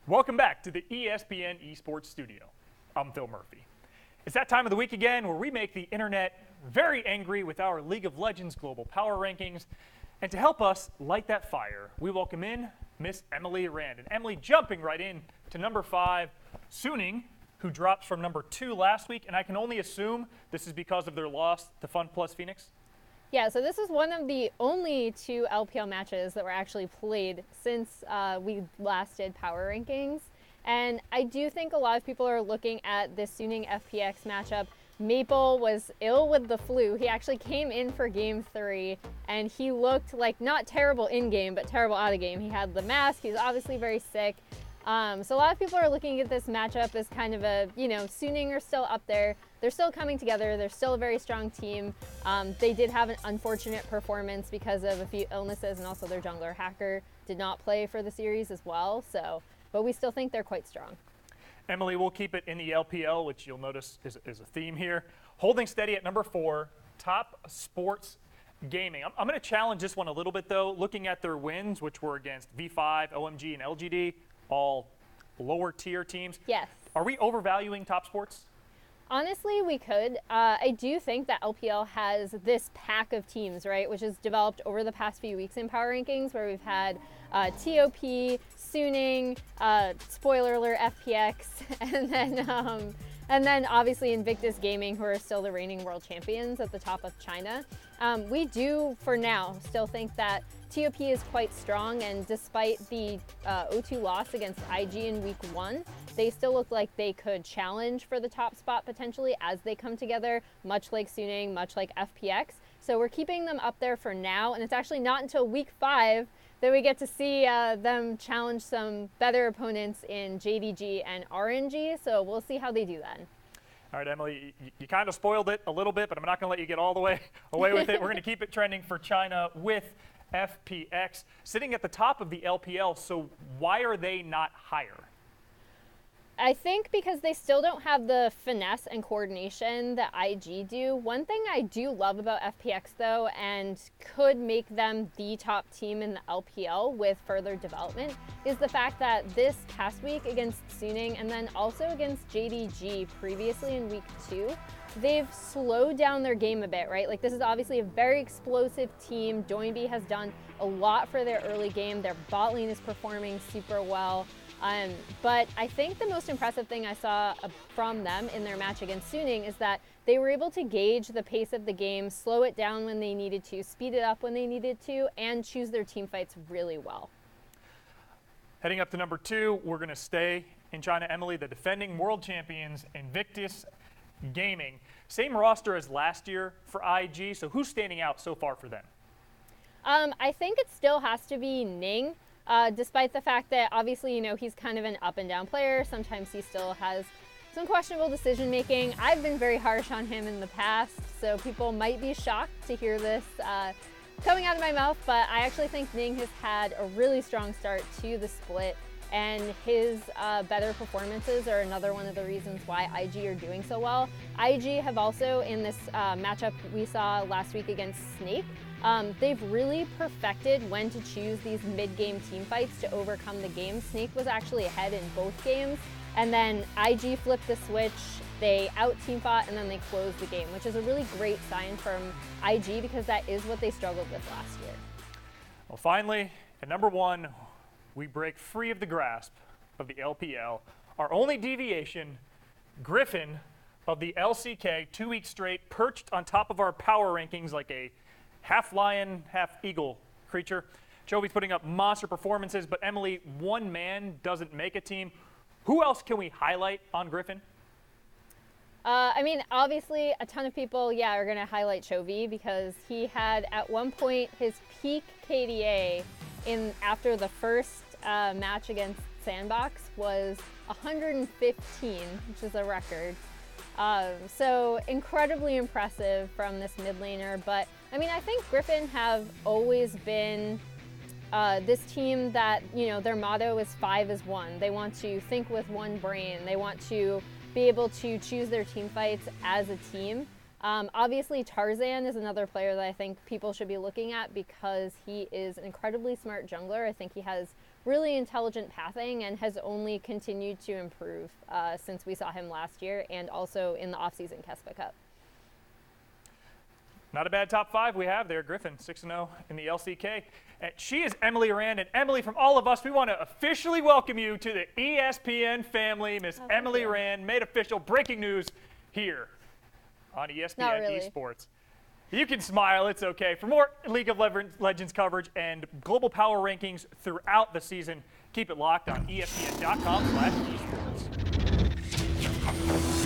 Welcome back to the ESPN Esports studio. I'm Phil Murphy. It's that time of the week again where we make the internet very angry with our League of Legends global power rankings. And to help us light that fire, we welcome in Miss Emily Rand. And Emily jumping right in to number 5, Suning, who dropped from number 2 last week. And I can only assume this is because of their loss to Fun Plus Phoenix. Yeah, so this is one of the only 2 LPL matches that were actually played since we last did power rankings. And I do think a lot of people are looking at this Suning FPX matchup. Maple was ill with the flu. He actually came in for game 3 and he looked like not terrible in game, but terrible out of game. He had the mask, he's obviously very sick. So a lot of people are looking at this matchup as kind of a, Suning are still up there. They're still coming together. They're still a very strong team. They did have an unfortunate performance because of a few illnesses, and also their jungler Hacker did not play for the series as well. But we still think they're quite strong. Emily, we'll keep it in the LPL, which you'll notice is a theme here. Holding steady at number 4, Top Sports Gaming. I'm going to challenge this one a little bit, though. Looking at their wins, which were against V5, OMG, and LGD, all lower tier teams. Yes. Are we overvaluing Top Sports? Honestly, we could. I do think that LPL has this pack of teams, right, which has developed over the past few weeks in power rankings, where we've had TOP, Suning, spoiler alert, FPX, and then obviously Invictus Gaming, who are still the reigning world champions at the top of China. We do, for now, still think that TOP is quite strong, and despite the 0-2 loss against IG in week 1, they still look like they could challenge for the top spot potentially as they come together, much like Suning, much like FPX. So we're keeping them up there for now, and it's actually not until week 5 that we get to see them challenge some better opponents in JDG and RNG, so we'll see how they do then. All right, Emily, you kind of spoiled it a little bit, but I'm not going to let you get all the way away with it. We're going to keep it trending for China with FPX. Sitting at the top of the LPL, so why are they not higher? I think because they still don't have the finesse and coordination that IG do. One thing I do love about FPX, though, and could make them the top team in the LPL with further development, is the fact that this past week against Suning and then also against JDG previously in week 2, they've slowed down their game a bit, right? Like, this is obviously a very explosive team. Doinby has done a lot for their early game. Their bot lane is performing super well. But I think the most impressive thing I saw from them in their match against Suning is that they were able to gauge the pace of the game, slow it down when they needed to, speed it up when they needed to, and choose their team fights really well. Heading up to number 2, we're going to stay in China. Emily, the defending world champions, Invictus Gaming. Same roster as last year for IG, so who's standing out so far for them? I think it still has to be Ning. Despite the fact that obviously, he's kind of an up and down player. Sometimes he still has some questionable decision making. I've been very harsh on him in the past, so people might be shocked to hear this coming out of my mouth, but I actually think Ning has had a really strong start to the split, and his better performances are another one of the reasons why IG are doing so well. IG have also, in this matchup we saw last week against Snake, they've really perfected when to choose these mid-game team fights to overcome the game. Snake was actually ahead in both games, and then IG flipped the switch, they out-team fought, and then they closed the game, which is a really great sign from IG because that is what they struggled with last year. Well, finally, at number 1, we break free of the grasp of the LPL. Our only deviation, Griffin of the LCK, 2 weeks straight, perched on top of our power rankings like a half lion, half eagle creature. Jovi's putting up monster performances, but Emily, one man doesn't make a team. Who else can we highlight on Griffin? Obviously, a ton of people, are going to highlight Chovy because he had, at one point, his peak KDA after the first match against Sandbox was 115, which is a record. So incredibly impressive from this mid laner, but I think Griffin have always been this team that, their motto is 5 as 1. They want to think with one brain. They want to be able to choose their team fights as a team. Obviously, Tarzan is another player that I think people should be looking at because he is an incredibly smart jungler. I think he has really intelligent pathing and has only continued to improve since we saw him last year and also in the offseason Kespa Cup. Not a bad top 5 we have there. Griffin, 6-0 in the LCK. And she is Emily Rand. And Emily, from all of us, we want to officially welcome you to the ESPN family. Miss Emily Rand made official breaking news here on ESPN Esports. You can smile, it's okay. For more League of Legends coverage and global power rankings throughout the season, keep it locked on ESPN.com/esports.